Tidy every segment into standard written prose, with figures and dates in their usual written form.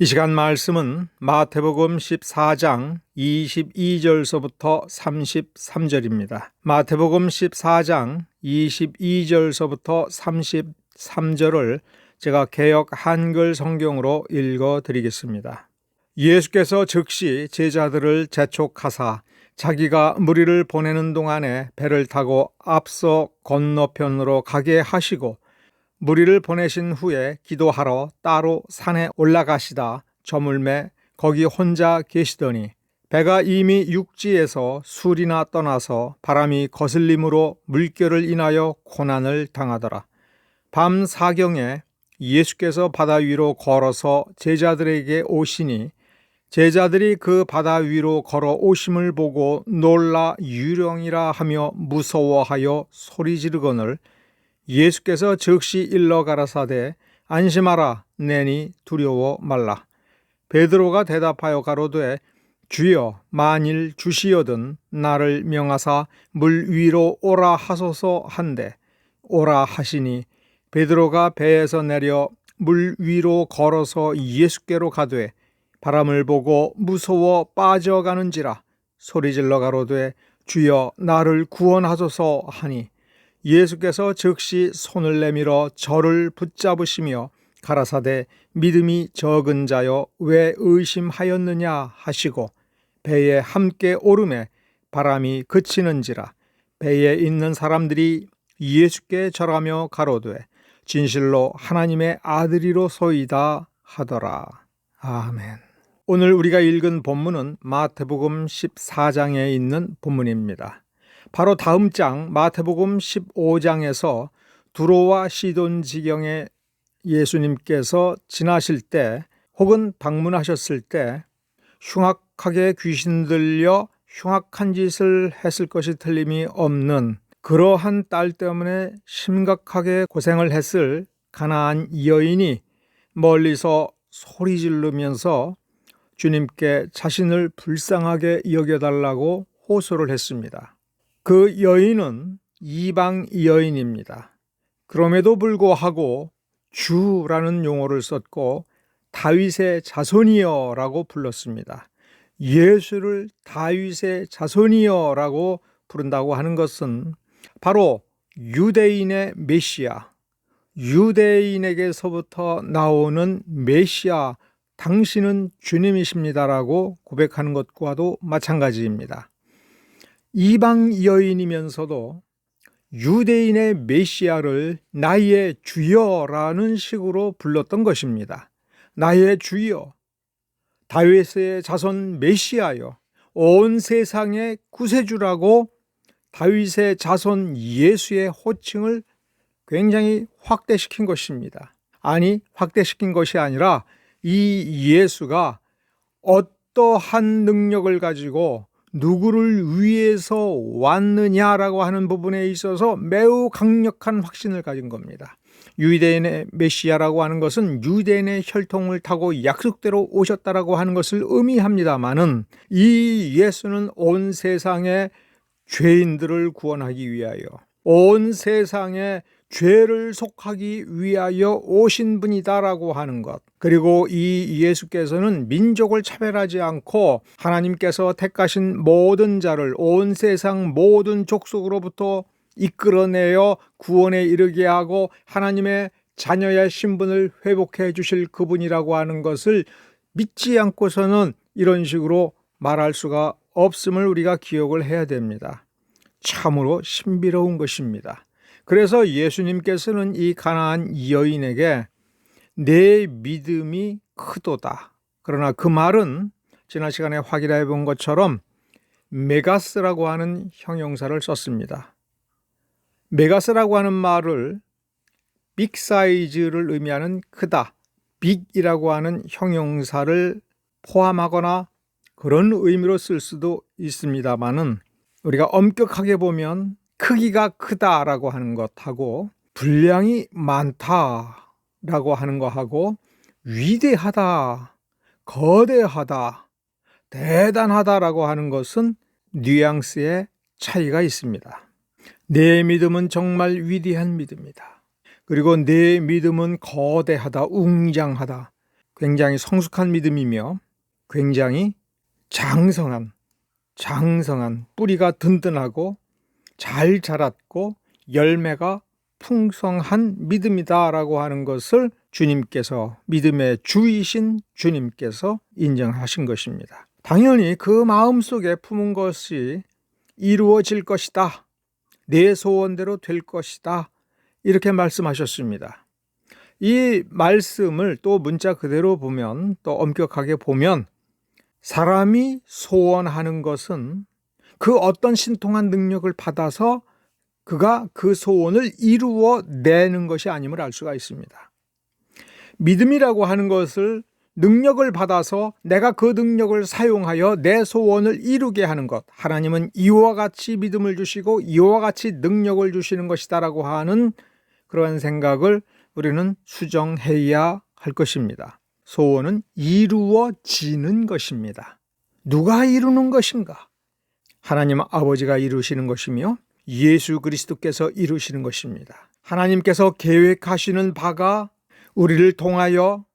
이 시간 말씀은 마태복음 14장 22절서부터 33절입니다. 마태복음 14장 22절서부터 33절을 제가 개역 한글 성경으로 읽어 드리겠습니다. 예수께서 즉시 제자들을 재촉하사 자기가 무리를 보내는 동안에 배를 타고 앞서 건너편으로 가게 하시고 무리를 보내신 후에 기도하러 따로 산에 올라가시다 저물매 거기 혼자 계시더니 배가 이미 육지에서 술이나 떠나서 바람이 거슬림으로 물결을 인하여 고난을 당하더라. 밤 사경에 예수께서 바다 위로 걸어서 제자들에게 오시니 제자들이 그 바다 위로 걸어 오심을 보고 놀라 유령이라 하며 무서워하여 소리 지르거늘 예수께서 즉시 일러 가라사대 안심하라 내니 두려워 말라. 베드로가 대답하여 가로되 주여 만일 주시어든 나를 명하사 물 위로 오라 하소서 한데 오라 하시니 베드로가 배에서 내려 물 위로 걸어서 예수께로 가되 바람을 보고 무서워 빠져가는지라 소리질러 가로되 주여 나를 구원하소서 하니 예수께서 즉시 손을 내밀어 저를 붙잡으시며 가라사대 믿음이 적은 자여 왜 의심하였느냐 하시고 배에 함께 오르매 바람이 그치는지라 배에 있는 사람들이 예수께 절하며 가로되 진실로 하나님의 아들이로소이다 하더라. 아멘. 오늘 우리가 읽은 본문은 마태복음 14장에 있는 본문입니다. 바로 다음 장 마태복음 15장에서 두로와 시돈 지경에 예수님께서 지나실 때 혹은 방문하셨을 때 흉악하게 귀신 들려 흉악한 짓을 했을 것이 틀림이 없는 그러한 딸 때문에 심각하게 고생을 했을 가나안 여인이 멀리서 소리 지르면서 주님께 자신을 불쌍하게 여겨달라고 호소를 했습니다. 그 여인은 이방 여인입니다. 그럼에도 불구하고 주라는 용어를 썼고 다윗의 자손이여라고 불렀습니다. 예수를 다윗의 자손이여라고 부른다고 하는 것은 바로 유대인의 메시아, 유대인에게서부터 나오는 메시아, 당신은 주님이십니다라고 고백하는 것과도 마찬가지입니다. 이방 여인이면서도 유대인의 메시아를 나의 주여라는 식으로 불렀던 것입니다. 나의 주여, 다윗의 자손 메시아여, 온 세상의 구세주라고 다윗의 자손 예수의 호칭을 굉장히 확대시킨 것입니다. 아니, 확대시킨 것이 아니라 이 예수가 어떠한 능력을 가지고 누구를 위해서 왔느냐라고 하는 부분에 있어서 매우 강력한 확신을 가진 겁니다. 유대인의 메시아라고 하는 것은 유대인의 혈통을 타고 약속대로 오셨다라고 하는 것을 의미합니다마는 이 예수는 온 세상의 죄인들을 구원하기 위하여 온 세상의 죄를 속하기 위하여 오신 분이다라고 하는 것, 그리고 이 예수께서는 민족을 차별하지 않고 하나님께서 택하신 모든 자를 온 세상 모든 족속으로부터 이끌어내어 구원에 이르게 하고 하나님의 자녀의 신분을 회복해 주실 그분이라고 하는 것을 믿지 않고서는 이런 식으로 말할 수가 없음을 우리가 기억을 해야 됩니다. 참으로 신비로운 것입니다. 그래서 예수님께서는 이 가나안 여인에게 내 믿음이 크도다. 그러나 그 말은 지난 시간에 확인해 본 것처럼 메가스라고 하는 형용사를 썼습니다. 메가스라고 하는 말을 빅 사이즈를 의미하는 크다, 빅이라고 하는 형용사를 포함하거나 그런 의미로 쓸 수도 있습니다만은 우리가 엄격하게 보면 크기가 크다라고 하는 것하고 분량이 많다라고 하는 것하고 위대하다, 거대하다, 대단하다라고 하는 것은 뉘앙스의 차이가 있습니다. 내 믿음은 정말 위대한 믿음이다. 그리고 내 믿음은 거대하다, 웅장하다. 굉장히 성숙한 믿음이며 굉장히 장성한 뿌리가 든든하고 잘 자랐고 열매가 풍성한 믿음이다라고 하는 것을 주님께서, 믿음의 주이신 주님께서 인정하신 것입니다. 당연히 그 마음속에 품은 것이 이루어질 것이다, 내 소원대로 될 것이다, 이렇게 말씀하셨습니다. 이 말씀을 또 문자 그대로 보면, 또 엄격하게 보면, 사람이 소원하는 것은 그 어떤 신통한 능력을 받아서 그가 그 소원을 이루어내는 것이 아님을 알 수가 있습니다. 믿음이라고 하는 것을 능력을 받아서 내가 그 능력을 사용하여 내 소원을 이루게 하는 것, 하나님은 이와 같이 믿음을 주시고 이와 같이 능력을 주시는 것이다라고 하는 그러한 생각을 우리는 수정해야 할 것입니다. 소원은 이루어지는 것입니다. 누가 이루는 것인가? 하나님 아버지가 이루시는 것이며 예수 그리스도께서 이루시는 것입니다. 하나님께서 계획하시는 바가 우리를 통하여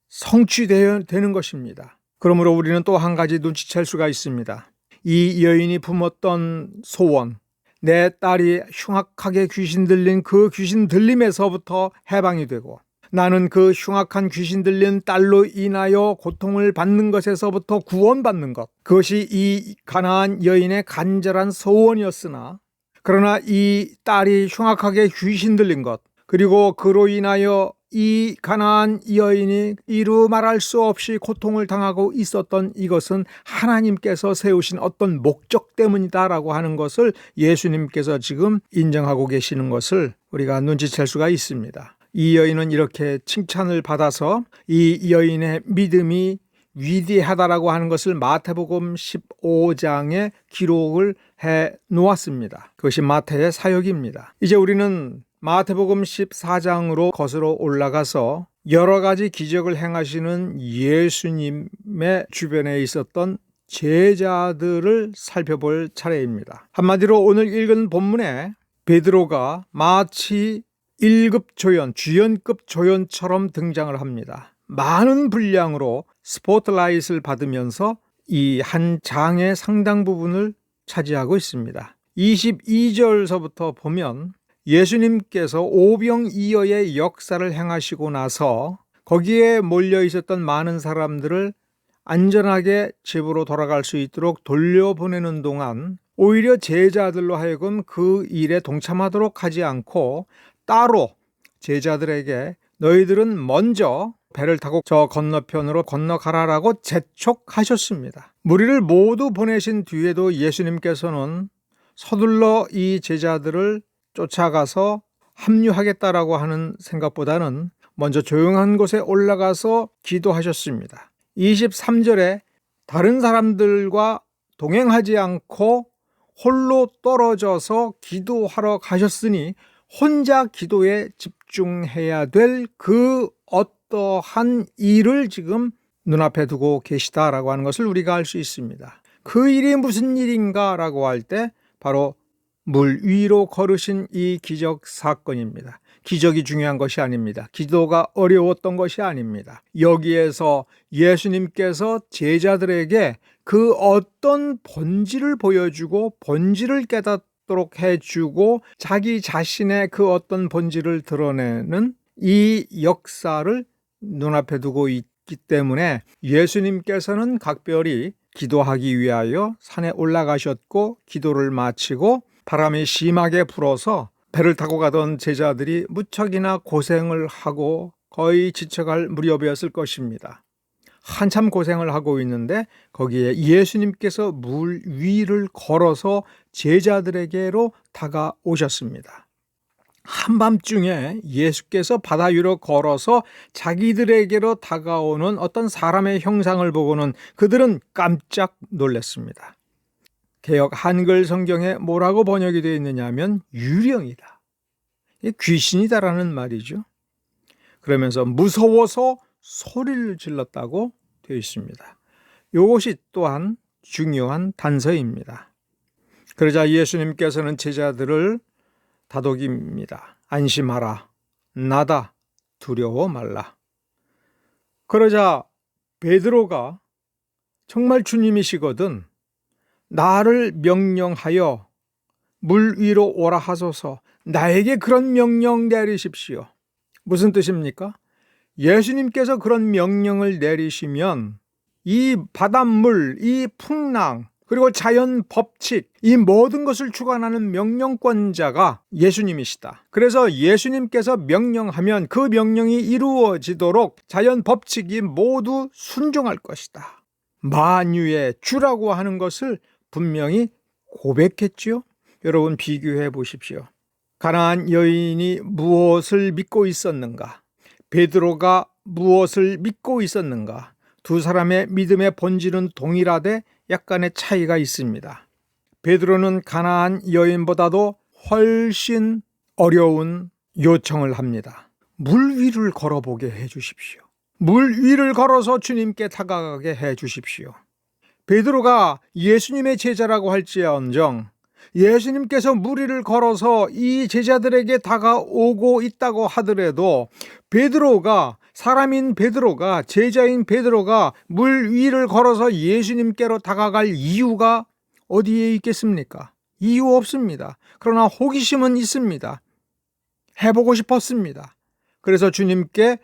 성취되는 것입니다. 그러므로 우리는 또 한 가지 눈치챌 수가 있습니다. 이 여인이 품었던 소원, 내 딸이 흉악하게 귀신 들린 그 귀신 들림에서부터 해방이 되고, 나는 그 흉악한 귀신 들린 딸로 인하여 고통을 받는 것에서부터 구원받는 것, 그것이 이 가나안 여인의 간절한 소원이었으나, 그러나 이 딸이 흉악하게 귀신 들린 것, 그리고 그로 인하여 이 가나안 여인이 이루 말할 수 없이 고통을 당하고 있었던 이것은 하나님께서 세우신 어떤 목적 때문이다라고 하는 것을 예수님께서 지금 인정하고 계시는 것을 우리가 눈치챌 수가 있습니다. 이 여인은 이렇게 칭찬을 받아서 이 여인의 믿음이 위대하다라고 하는 것을 마태복음 15장에 기록을 해 놓았습니다. 그것이 마태의 사역입니다. 이제 우리는 마태복음 14장으로 거슬러 올라가서 여러 가지 기적을 행하시는 예수님의 주변에 있었던 제자들을 살펴볼 차례입니다. 한마디로 오늘 읽은 본문에 베드로가 마치 1급 조연, 주연급 조연처럼 등장을 합니다. 많은 분량으로 스포트라이트를 받으면서 이 한 장의 상당 부분을 차지하고 있습니다. 22절서부터 보면 예수님께서 오병이어의 역사를 행하시고 나서 거기에 몰려 있었던 많은 사람들을 안전하게 집으로 돌아갈 수 있도록 돌려보내는 동안 오히려 제자들로 하여금 그 일에 동참하도록 하지 않고 따로 제자들에게 너희들은 먼저 배를 타고 저 건너편으로 건너가라라고 재촉하셨습니다. 무리를 모두 보내신 뒤에도 예수님께서는 서둘러 이 제자들을 쫓아가서 합류하겠다라고 하는 생각보다는 먼저 조용한 곳에 올라가서 기도하셨습니다. 23절에 다른 사람들과 동행하지 않고 홀로 떨어져서 기도하러 가셨으니 혼자 기도에 집중해야 될 그 어떠한 일을 지금 눈앞에 두고 계시다라고 하는 것을 우리가 알 수 있습니다. 그 일이 무슨 일인가라고 할 때 바로 물 위로 걸으신 이 기적 사건입니다. 기적이 중요한 것이 아닙니다. 기도가 어려웠던 것이 아닙니다. 여기에서 예수님께서 제자들에게 그 어떤 본질을 보여주고 본질을 깨닫도록 해주고 자기 자신의 그 어떤 본질을 드러내는 이 역사를 눈앞에 두고 있기 때문에 예수님께서는 각별히 기도하기 위하여 산에 올라가셨고 기도를 마치고 바람이 심하게 불어서 배를 타고 가던 제자들이 무척이나 고생을 하고 거의 지쳐갈 무렵이었을 것입니다. 한참 고생을 하고 있는데 거기에 예수님께서 물 위를 걸어서 제자들에게로 다가오셨습니다. 한밤중에 예수께서 바다 위로 걸어서 자기들에게로 다가오는 어떤 사람의 형상을 보고는 그들은 깜짝 놀랐습니다. 개역 한글 성경에 뭐라고 번역이 되어 있느냐 하면 유령이다, 귀신이다라는 말이죠. 그러면서 무서워서 소리를 질렀다고 되어 있습니다. 이것이 또한 중요한 단서입니다. 그러자 예수님께서는 제자들을 다독입니다. 안심하라, 나다, 두려워 말라. 그러자 베드로가 정말 주님이시거든 나를 명령하여 물 위로 오라 하소서, 나에게 그런 명령 내리십시오. 무슨 뜻입니까? 예수님께서 그런 명령을 내리시면 이 바닷물, 이 풍랑, 그리고 자연 법칙, 이 모든 것을 주관하는 명령권자가 예수님이시다. 그래서 예수님께서 명령하면 그 명령이 이루어지도록 자연 법칙이 모두 순종할 것이다. 만유의 주라고 하는 것을 분명히 고백했지요. 여러분 비교해 보십시오. 가나안 여인이 무엇을 믿고 있었는가? 베드로가 무엇을 믿고 있었는가? 두 사람의 믿음의 본질은 동일하되 약간의 차이가 있습니다. 베드로는 가나안 여인보다도 훨씬 어려운 요청을 합니다. 물 위를 걸어보게 해 주십시오. 물 위를 걸어서 주님께 다가가게 해 주십시오. 베드로가 예수님의 제자라고 할지언정 예수님께서 물 위를 걸어서 이 제자들에게 다가오고 있다고 하더라도 베드로가, 사람인 베드로가, 제자인 베드로가 물 위를 걸어서 예수님께로 다가갈 이유가 어디에 있겠습니까? 이유 없습니다. 그러나 호기심은 있습니다. 해보고 싶었습니다. 그래서 주님께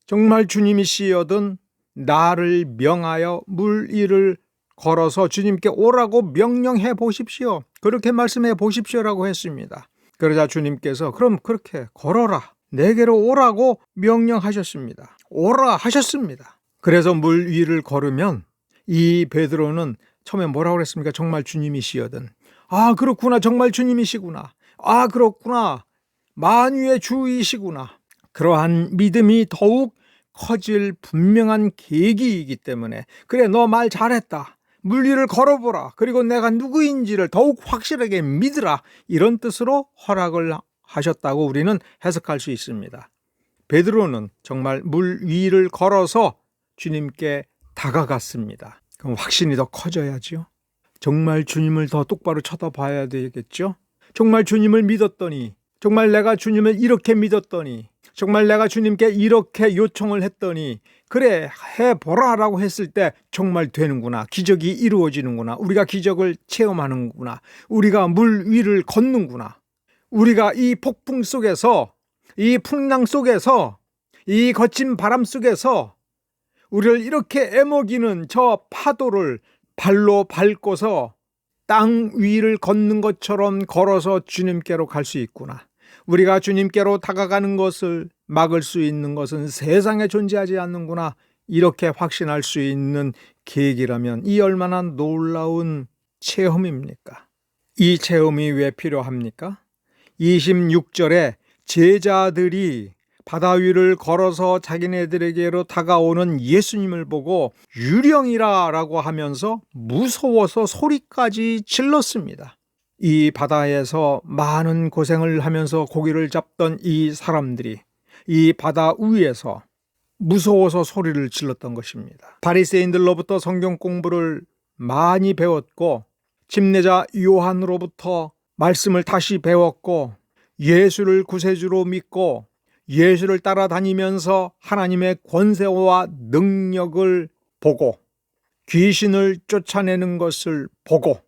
정말 주님이시여든 나를 명하여 물 위를 걸어서 주님께 오라고 명령해 보십시오. 그렇게 말씀해 보십시오라고 했습니다. 그러자 주님께서 그럼 그렇게 걸어라, 내게로 오라고 명령하셨습니다. 오라 하셨습니다. 그래서 물 위를 걸으면 이 베드로는 처음에 뭐라고 그랬습니까? 정말 주님이시여든. 아 그렇구나, 정말 주님이시구나. 아 그렇구나, 만유의 주이시구나. 그러한 믿음이 더욱 커질 분명한 계기이기 때문에 그래 너 말 잘했다, 물 위를 걸어보라, 그리고 내가 누구인지를 더욱 확실하게 믿으라, 이런 뜻으로 허락을 하셨다고 우리는 해석할 수 있습니다. 베드로는 정말 물 위를 걸어서 주님께 다가갔습니다. 그럼 확신이 더 커져야죠. 정말 주님을 더 똑바로 쳐다봐야 되겠죠. 정말 주님을 믿었더니, 정말 내가 주님을 이렇게 믿었더니, 정말 내가 주님께 이렇게 요청을 했더니 그래 해보라라고 했을 때 정말 되는구나, 기적이 이루어지는구나, 우리가 기적을 체험하는구나, 우리가 물 위를 걷는구나, 우리가 이 폭풍 속에서, 이 풍랑 속에서, 이 거친 바람 속에서 우리를 이렇게 애먹이는 저 파도를 발로 밟고서 땅 위를 걷는 것처럼 걸어서 주님께로 갈 수 있구나. 우리가 주님께로 다가가는 것을 막을 수 있는 것은 세상에 존재하지 않는구나, 이렇게 확신할 수 있는 계기라면 이 얼마나 놀라운 체험입니까? 이 체험이 왜 필요합니까? 26절에 제자들이 바다 위를 걸어서 자기네들에게로 다가오는 예수님을 보고 유령이라 라고 하면서 무서워서 소리까지 질렀습니다. 이 바다에서 많은 고생을 하면서 고기를 잡던 이 사람들이 이 바다 위에서 무서워서 소리를 질렀던 것입니다. 바리새인들로부터 성경 공부를 많이 배웠고 침례자 요한으로부터 말씀을 다시 배웠고 예수를 구세주로 믿고 예수를 따라다니면서 하나님의 권세와 능력을 보고 귀신을 쫓아내는 것을 보고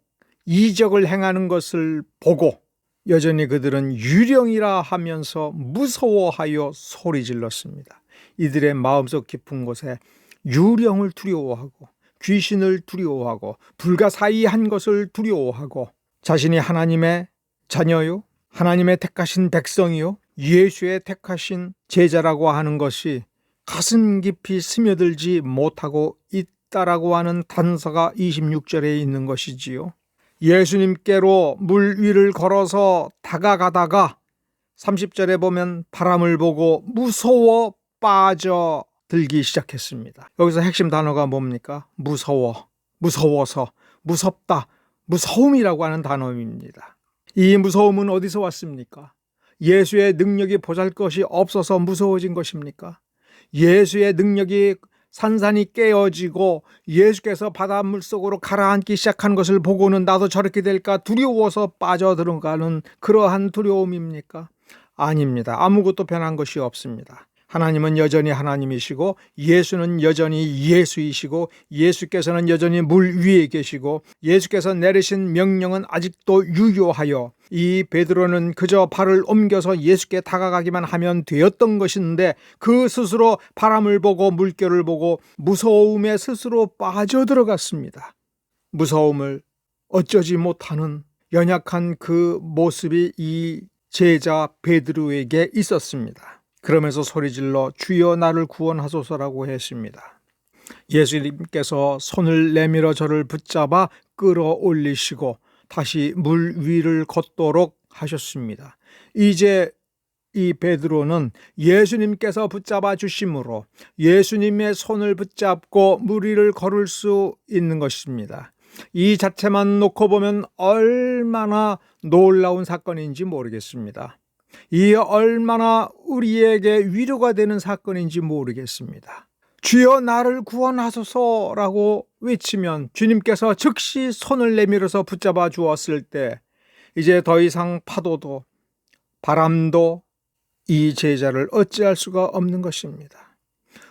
이적을 행하는 것을 보고 여전히 그들은 유령이라 하면서 무서워하여 소리 질렀습니다. 이들의 마음속 깊은 곳에 유령을 두려워하고 귀신을 두려워하고 불가사의한 것을 두려워하고 자신이 하나님의 자녀요, 하나님의 택하신 백성이요, 예수의 택하신 제자라고 하는 것이 가슴 깊이 스며들지 못하고 있다라고 하는 단서가 26절에 있는 것이지요. 예수님께로 물 위를 걸어서 다가가다가 30절에 보면 바람을 보고 무서워 빠져들기 시작했습니다. 여기서 핵심 단어가 뭡니까? 무서워, 무서워서, 무섭다, 무서움이라고 하는 단어입니다. 이 무서움은 어디서 왔습니까? 예수의 능력이 보잘것이 없어서 무서워진 것입니까? 예수의 능력이 산산이 깨어지고 예수께서 바닷물 속으로 가라앉기 시작한 것을 보고는 나도 저렇게 될까 두려워서 빠져들어가는 그러한 두려움입니까? 아닙니다. 아무것도 변한 것이 없습니다. 하나님은 여전히 하나님이시고 예수는 여전히 예수이시고 예수께서는 여전히 물 위에 계시고 예수께서 내리신 명령은 아직도 유효하여 이 베드로는 그저 발을 옮겨서 예수께 다가가기만 하면 되었던 것인데 그 스스로 바람을 보고 물결을 보고 무서움에 스스로 빠져들어갔습니다. 무서움을 어쩌지 못하는 연약한 그 모습이 이 제자 베드로에게 있었습니다. 그러면서 소리질러 주여 나를 구원하소서라고 했습니다. 예수님께서 손을 내밀어 저를 붙잡아 끌어올리시고 다시 물 위를 걷도록 하셨습니다. 이제 이 베드로는 예수님께서 붙잡아 주심으로 예수님의 손을 붙잡고 물 위를 걸을 수 있는 것입니다. 이 자체만 놓고 보면 얼마나 놀라운 사건인지 모르겠습니다. 이 얼마나 우리에게 위로가 되는 사건인지 모르겠습니다. 주여 나를 구원하소서라고 외치면 주님께서 즉시 손을 내밀어서 붙잡아 주었을 때 이제 더 이상 파도도 바람도 이 제자를 어찌할 수가 없는 것입니다.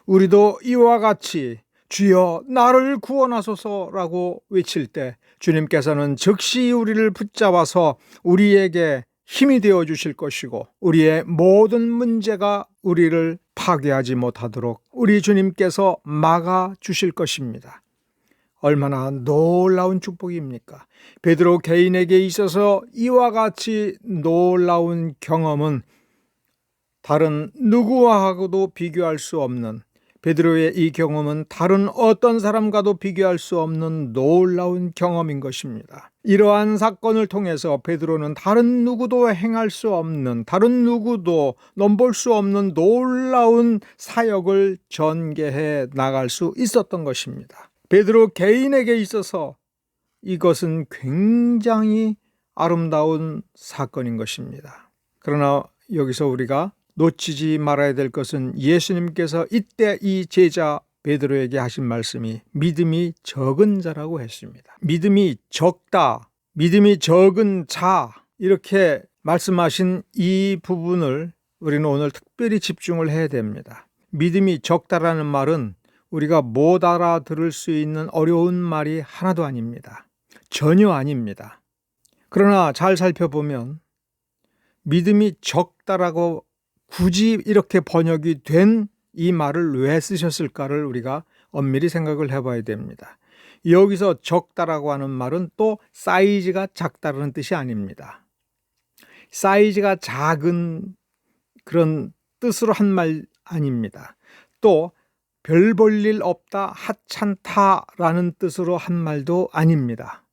우리도 이와 같이 주여 나를 구원하소서라고 외칠 때 주님께서는 즉시 우리를 붙잡아서 우리에게 힘이 되어 주실 것이고 우리의 모든 문제가 우리를 파괴하지 못하도록 우리 주님께서 막아 주실 것입니다. 얼마나 놀라운 축복입니까? 베드로 개인에게 있어서 이와 같이 놀라운 경험은 다른 누구와도 비교할 수 없는, 베드로의 이 경험은 다른 어떤 사람과도 비교할 수 없는 놀라운 경험인 것입니다. 이러한 사건을 통해서 베드로는 다른 누구도 행할 수 없는, 다른 누구도 넘볼 수 없는 놀라운 사역을 전개해 나갈 수 있었던 것입니다. 베드로 개인에게 있어서 이것은 굉장히 아름다운 사건인 것입니다. 그러나 여기서 우리가 놓치지 말아야 될 것은 예수님께서 이때 이 제자 베드로에게 하신 말씀이 믿음이 적은 자라고 했습니다. 믿음이 적다, 믿음이 적은 자, 이렇게 말씀하신 이 부분을 우리는 오늘 특별히 집중을 해야 됩니다. 믿음이 적다라는 말은 우리가 못 알아들을 수 있는 어려운 말이 하나도 아닙니다. 전혀 아닙니다. 그러나 잘 살펴보면 믿음이 적다라고 굳이 이렇게 번역이 된 이 말을 왜 쓰셨을까를 우리가 엄밀히 생각을 해봐야 됩니다. 여기서 적다라고 하는 말은 또 사이즈가 작다라는 뜻이 아닙니다. 사이즈가 작은 그런 뜻으로 한 말 아닙니다. 또 별 볼 일 없다, 하찮다라는 뜻으로 한 말도 아닙니다.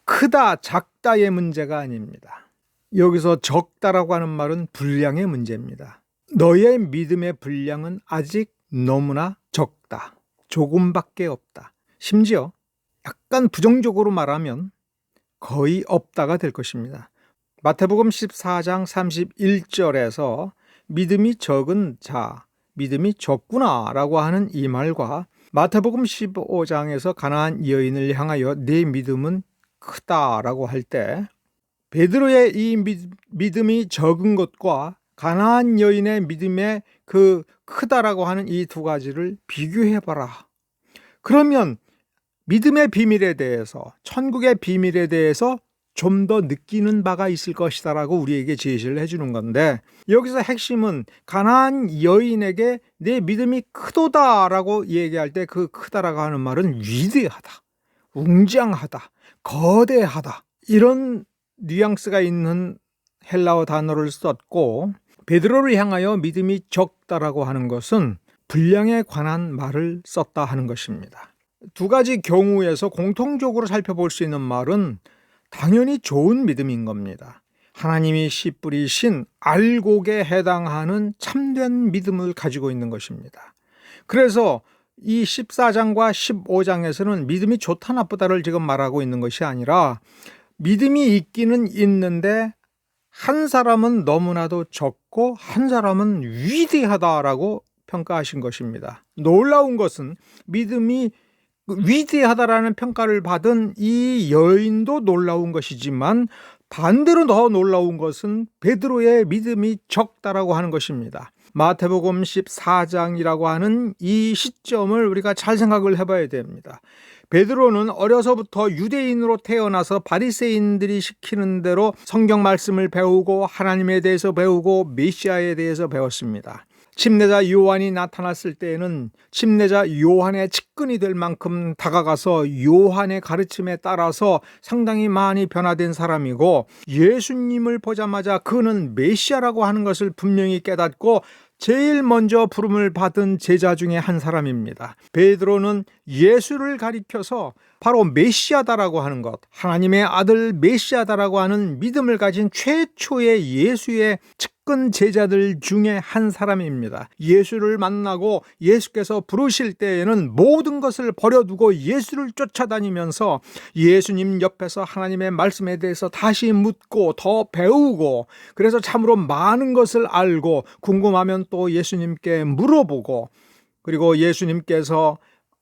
크다, 작다의 문제가 아닙니다. 여기서 적다라고 하는 말은 분량의 문제입니다. 너의 믿음의 분량은 아직 너무나 적다. 조금밖에 없다. 심지어 약간 부정적으로 말하면 거의 없다가 될 것입니다. 마태복음 14장 31절에서 믿음이 적은 자, 믿음이 적구나 라고 하는 이 말과 마태복음 15장에서 가나안 여인을 향하여 내 믿음은 크다라고 할 때 베드로의 이 믿음이 적은 것과 가나안 여인의 믿음의 그 크다라고 하는 이 두 가지를 비교해봐라. 그러면 믿음의 비밀에 대해서, 천국의 비밀에 대해서 좀 더 느끼는 바가 있을 것이다 라고 우리에게 제시를 해주는 건데, 여기서 핵심은 가나안 여인에게 내 믿음이 크도다 라고 얘기할 때 그 크다라고 하는 말은 위대하다, 웅장하다, 거대하다, 이런 뉘앙스가 있는 헬라어 단어를 썼고, 베드로를 향하여 믿음이 적다라고 하는 것은 분량에 관한 말을 썼다 하는 것입니다. 두 가지 경우에서 공통적으로 살펴볼 수 있는 말은 당연히 좋은 믿음인 겁니다. 하나님이 씨 뿌리신 알곡에 해당하는 참된 믿음을 가지고 있는 것입니다. 그래서 이 14장과 15장에서는 믿음이 좋다 나쁘다를 지금 말하고 있는 것이 아니라 믿음이 있기는 있는데 한 사람은 너무나도 적고 한 사람은 위대하다라고 평가하신 것입니다. 놀라운 것은 믿음이 위대하다라는 평가를 받은 이 여인도 놀라운 것이지만 반대로 더 놀라운 것은 베드로의 믿음이 적다라고 하는 것입니다. 마태복음 14장이라고 하는 이 시점을 우리가 잘 생각을 해봐야 됩니다. 베드로는 어려서부터 유대인으로 태어나서 바리새인들이 시키는 대로 성경 말씀을 배우고 하나님에 대해서 배우고 메시아에 대해서 배웠습니다. 침례자 요한이 나타났을 때에는 침례자 요한의 측근이 될 만큼 다가가서 요한의 가르침에 따라서 상당히 많이 변화된 사람이고, 예수님을 보자마자 그는 메시아라고 하는 것을 분명히 깨닫고 제일 먼저 부름을 받은 제자 중에 한 사람입니다. 베드로는 예수를 가리켜서 바로 메시아다라고 하는 것, 하나님의 아들 메시아다라고 하는 믿음을 가진 최초의 예수의 측근 제자들 중에 한 사람입니다. 예수를 만나고 예수께서 부르실 때에는 모든 것을 버려두고 예수를 쫓아다니면서 예수님 옆에서 하나님의 말씀에 대해서 다시 묻고 더 배우고, 그래서 참으로 많은 것을 알고 궁금하면 또 예수님께 물어보고, 그리고 예수님께서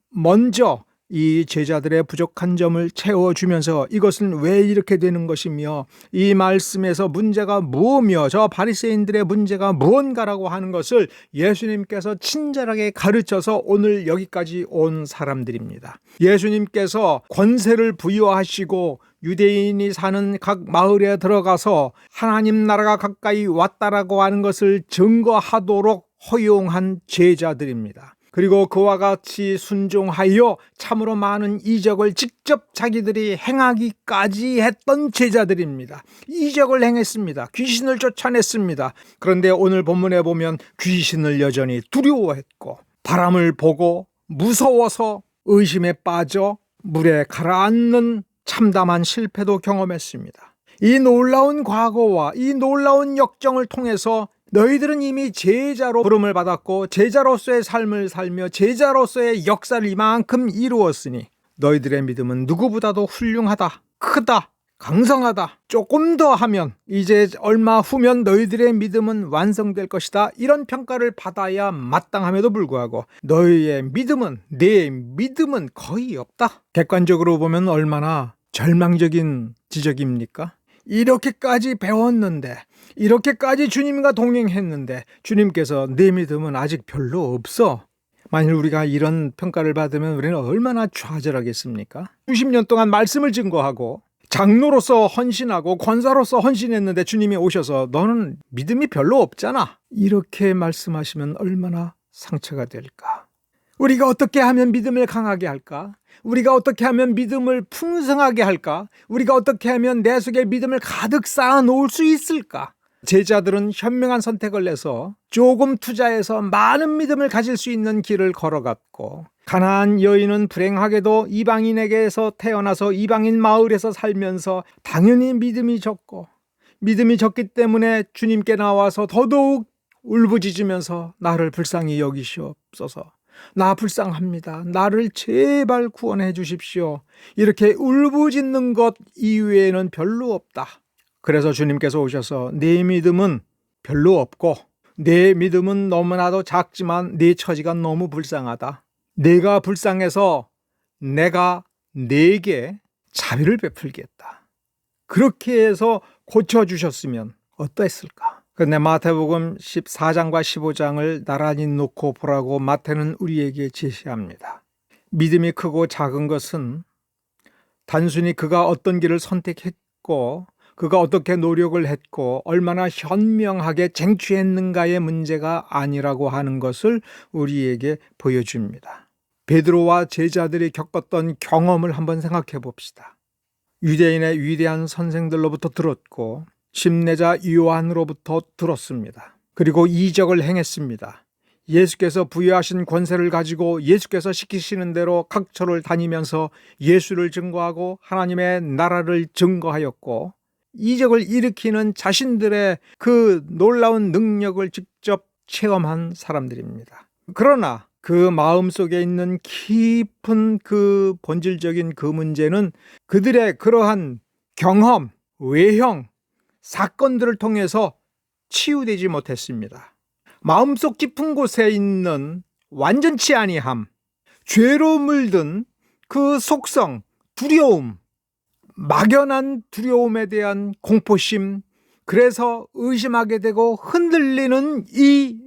먼저 이 제자들의 부족한 점을 채워주면서 이것은 왜 이렇게 되는 것이며 이 말씀에서 문제가 무엇이며 저 바리새인들의 문제가 무언가라고 하는 것을 예수님께서 친절하게 가르쳐서 오늘 여기까지 온 사람들입니다. 예수님께서 권세를 부여하시고 유대인이 사는 각 마을에 들어가서 하나님 나라가 가까이 왔다라고 하는 것을 증거하도록 허용한 제자들입니다. 그리고 그와 같이 순종하여 참으로 많은 이적을 직접 자기들이 행하기까지 했던 제자들입니다. 이적을 행했습니다. 귀신을 쫓아냈습니다. 그런데 오늘 본문에 보면 귀신을 여전히 두려워했고, 바람을 보고 무서워서 의심에 빠져 물에 가라앉는 참담한 실패도 경험했습니다. 이 놀라운 과거와 이 놀라운 역정을 통해서 너희들은 이미 제자로 부름을 받았고 제자로서의 삶을 살며 제자로서의 역사를 이만큼 이루었으니 너희들의 믿음은 누구보다도 훌륭하다, 크다, 강성하다. 조금 더 하면 이제 얼마 후면 너희들의 믿음은 완성될 것이다. 이런 평가를 받아야 마땅함에도 불구하고 너희의 믿음은, 내 믿음은 거의 없다. 객관적으로 보면 얼마나 절망적인 지적입니까? 이렇게까지 배웠는데, 이렇게까지 주님과 동행했는데 주님께서 내 믿음은 아직 별로 없어. 만일 우리가 이런 평가를 받으면 우리는 얼마나 좌절하겠습니까? 수십 년 동안 말씀을 증거하고 장로로서 헌신하고 권사로서 헌신했는데 주님이 오셔서 너는 믿음이 별로 없잖아, 이렇게 말씀하시면 얼마나 상처가 될까? 우리가 어떻게 하면 믿음을 강하게 할까? 우리가 어떻게 하면 믿음을 풍성하게 할까? 우리가 어떻게 하면 내 속에 믿음을 가득 쌓아 놓을 수 있을까? 제자들은 현명한 선택을 내서 조금 투자해서 많은 믿음을 가질 수 있는 길을 걸어갔고, 가나안 여인은 불행하게도 이방인에게서 태어나서 이방인 마을에서 살면서 당연히 믿음이 적고, 믿음이 적기 때문에 주님께 나와서 더더욱 울부짖으면서 나를 불쌍히 여기시옵소서, 나 불쌍합니다, 나를 제발 구원해 주십시오, 이렇게 울부짖는 것 이외에는 별로 없다. 그래서 주님께서 오셔서 내 믿음은 별로 없고 내 믿음은 너무나도 작지만 내 처지가 너무 불쌍하다, 내가 불쌍해서 내가 네게 자비를 베풀겠다, 그렇게 해서 고쳐주셨으면 어떠했을까? 그런데 마태복음 14장과 15장을 나란히 놓고 보라고 마태는 우리에게 제시합니다. 믿음이 크고 작은 것은 단순히 그가 어떤 길을 선택했고 그가 어떻게 노력을 했고 얼마나 현명하게 쟁취했는가의 문제가 아니라고 하는 것을 우리에게 보여줍니다. 베드로와 제자들이 겪었던 경험을 한번 생각해 봅시다. 유대인의 위대한 선생들로부터 들었고 침례자 요한으로부터 들었습니다. 그리고 이적을 행했습니다. 예수께서 부여하신 권세를 가지고 예수께서 시키시는 대로 각처를 다니면서 예수를 증거하고 하나님의 나라를 증거하였고, 이적을 일으키는 자신들의 그 놀라운 능력을 직접 체험한 사람들입니다. 그러나 그 마음속에 있는 깊은 그 본질적인 그 문제는 그들의 그러한 경험, 외형, 사건들을 통해서 치유되지 못했습니다. 마음속 깊은 곳에 있는 완전치 아니함, 죄로 물든 그 속성, 두려움, 막연한 두려움에 대한 공포심, 그래서 의심하게 되고 흔들리는 이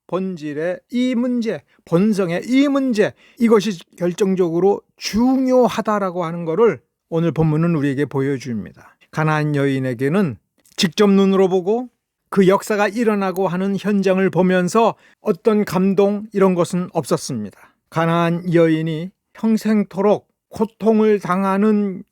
본질의 이 문제, 본성의 이 문제, 이것이 결정적으로 중요하다라고 하는 것을 오늘 본문은 우리에게 보여줍니다. 가나안 여인에게는 직접 눈으로 보고 그 역사가 일어나고 하는 현장을 보면서 어떤 감동 이런 것은 없었습니다. 가나안 여인이 평생토록 고통을 당하는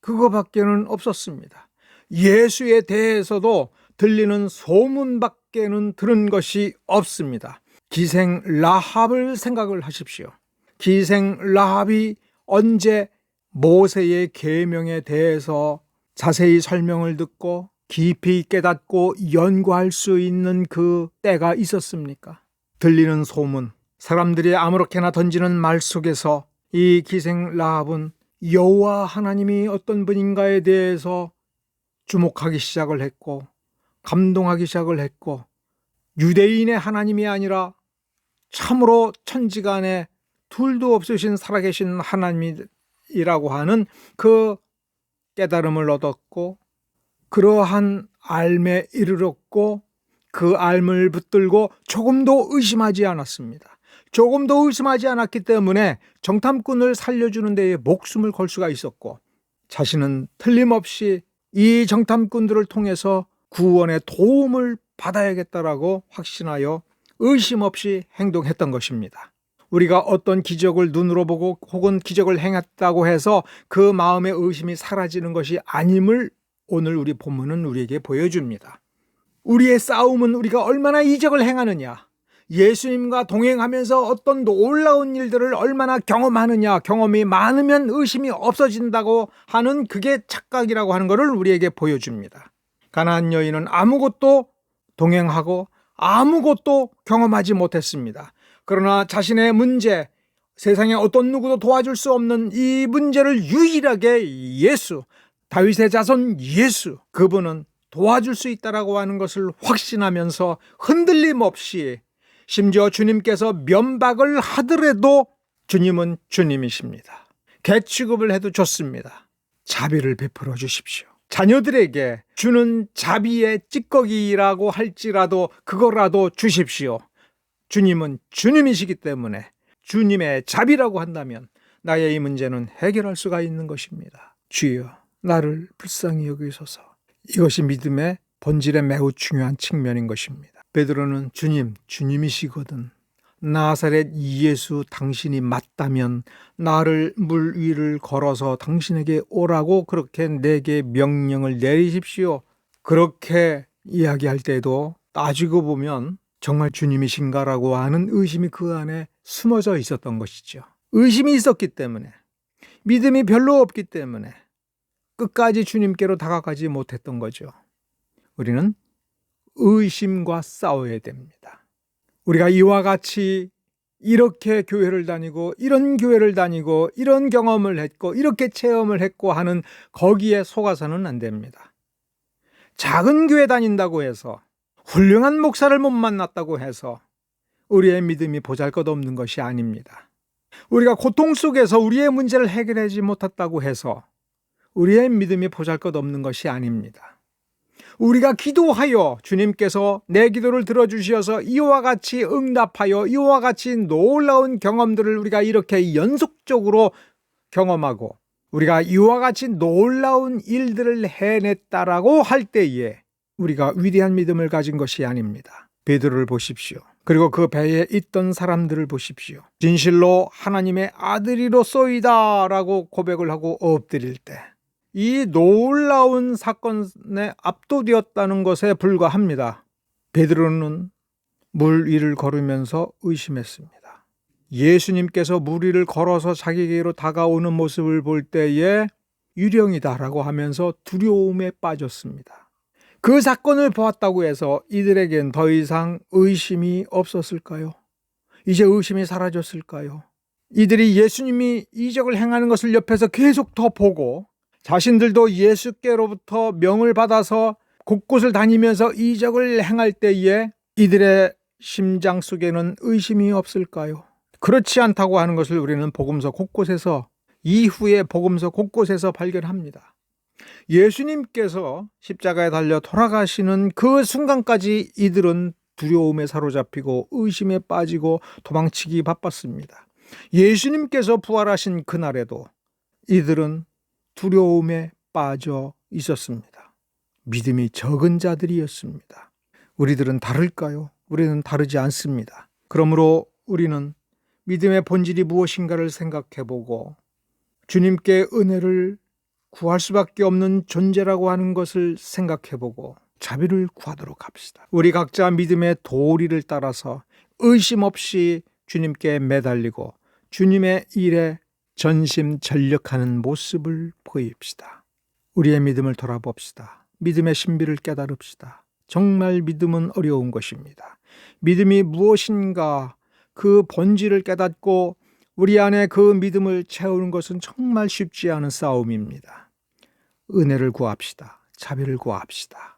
그거밖에는 없었습니다. 예수에 대해서도 들리는 소문밖에는 들은 것이 없습니다. 기생 라합을 생각을 하십시오. 기생 라합이 언제 모세의 계명에 대해서 자세히 설명을 듣고 깊이 깨닫고 연구할 수 있는 그 때가 있었습니까? 들리는 소문, 사람들이 아무렇게나 던지는 말 속에서 이 기생 라합은 여호와 하나님이 어떤 분인가에 대해서 주목하기 시작을 했고 감동하기 시작을 했고 유대인의 하나님이 아니라 참으로 천지간에 둘도 없으신 살아계신 하나님이라고 하는 그 깨달음을 얻었고 그러한 알매 이르렀고 그 알을 붙들고 조금도 의심하지 않았습니다. 조금도 의심하지 않았기 때문에 정탐꾼을 살려주는 데에 목숨을 걸 수가 있었고 자신은 틀림없이 이 정탐꾼들을 통해서 구원의 도움을 받아야겠다라고 확신하여 의심 없이 행동했던 것입니다. 우리가 어떤 기적을 눈으로 보고 혹은 기적을 행했다고 해서 그 마음의 의심이 사라지는 것이 아님을 오늘 우리 본문은 우리에게 보여줍니다. 우리의 싸움은 우리가 얼마나 이적을 행하느냐, 예수님과 동행하면서 어떤 놀라운 일들을 얼마나 경험하느냐, 경험이 많으면 의심이 없어진다고 하는 그게 착각이라고 하는 것을 우리에게 보여줍니다. 가나안 여인은 아무것도 동행하고 아무것도 경험하지 못했습니다. 그러나 자신의 문제, 세상에 어떤 누구도 도와줄 수 없는 이 문제를 유일하게 예수, 다윗의 자손 예수, 그분은 도와줄 수 있다라고 하는 것을 확신하면서 흔들림 없이, 심지어 주님께서 면박을 하더라도 주님은 주님이십니다. 개취급을 해도 좋습니다. 자비를 베풀어 주십시오. 자녀들에게 주는 자비의 찌꺼기라고 할지라도 그거라도 주십시오. 주님은 주님이시기 때문에 주님의 자비라고 한다면 나의 이 문제는 해결할 수가 있는 것입니다. 주여, 나를 불쌍히 여기소서. 이것이 믿음의 본질에 매우 중요한 측면인 것입니다. 베드로는 주님, 주님이시거든. 나사렛 예수 당신이 맞다면 나를 물 위를 걸어서 당신에게 오라고 그렇게 내게 명령을 내리십시오. 그렇게 이야기할 때도 따지고 보면 정말 주님이신가라고 하는 의심이 그 안에 숨어져 있었던 것이죠. 의심이 있었기 때문에, 믿음이 별로 없기 때문에 끝까지 주님께로 다가가지 못했던 거죠. 우리는 의심과 싸워야 됩니다. 우리가 이와 같이 이렇게 교회를 다니고 이런 교회를 다니고 이런 경험을 했고 이렇게 체험을 했고 하는 거기에 속아서는 안 됩니다. 작은 교회 다닌다고 해서, 훌륭한 목사를 못 만났다고 해서 우리의 믿음이 보잘것없는 것이 아닙니다. 우리가 고통 속에서 우리의 문제를 해결하지 못했다고 해서 우리의 믿음이 보잘것없는 것이 아닙니다. 우리가 기도하여 주님께서 내 기도를 들어주셔서 이와 같이 응답하여 이와 같이 놀라운 경험들을 우리가 이렇게 연속적으로 경험하고 우리가 이와 같이 놀라운 일들을 해냈다라고 할 때에 우리가 위대한 믿음을 가진 것이 아닙니다. 베드로를 보십시오. 그리고 그 배에 있던 사람들을 보십시오. 진실로 하나님의 아들이로소이다 라고 고백을 하고 엎드릴 때 이 놀라운 사건에 압도되었다는 것에 불과합니다. 베드로는 물 위를 걸으면서 의심했습니다. 예수님께서 물 위를 걸어서 자기에게로 다가오는 모습을 볼 때에 유령이다라고 하면서 두려움에 빠졌습니다. 그 사건을 보았다고 해서 이들에겐 더 이상 의심이 없었을까요? 이제 의심이 사라졌을까요? 이들이 예수님이 이적을 행하는 것을 옆에서 계속 더 보고 자신들도 예수께로부터 명을 받아서 곳곳을 다니면서 이적을 행할 때에 이들의 심장 속에는 의심이 없을까요? 그렇지 않다고 하는 것을 우리는 복음서 곳곳에서, 이후에 복음서 곳곳에서 발견합니다. 예수님께서 십자가에 달려 돌아가시는 그 순간까지 이들은 두려움에 사로잡히고 의심에 빠지고 도망치기 바빴습니다. 예수님께서 부활하신 그날에도 이들은 두려움에 빠져 있었습니다. 믿음이 적은 자들이었습니다. 우리들은 다를까요? 우리는 다르지 않습니다. 그러므로 우리는 믿음의 본질이 무엇인가를 생각해보고 주님께 은혜를 구할 수밖에 없는 존재라고 하는 것을 생각해보고 자비를 구하도록 합시다. 우리 각자 믿음의 도리를 따라서 의심 없이 주님께 매달리고 주님의 일에 전심전력하는 모습을 보입시다. 우리의 믿음을 돌아봅시다. 믿음의 신비를 깨달읍시다. 정말 믿음은 어려운 것입니다. 믿음이 무엇인가 그 본질을 깨닫고 우리 안에 그 믿음을 채우는 것은 정말 쉽지 않은 싸움입니다. 은혜를 구합시다. 자비를 구합시다.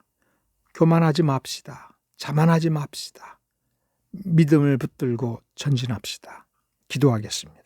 교만하지 맙시다. 자만하지 맙시다. 믿음을 붙들고 전진합시다. 기도하겠습니다.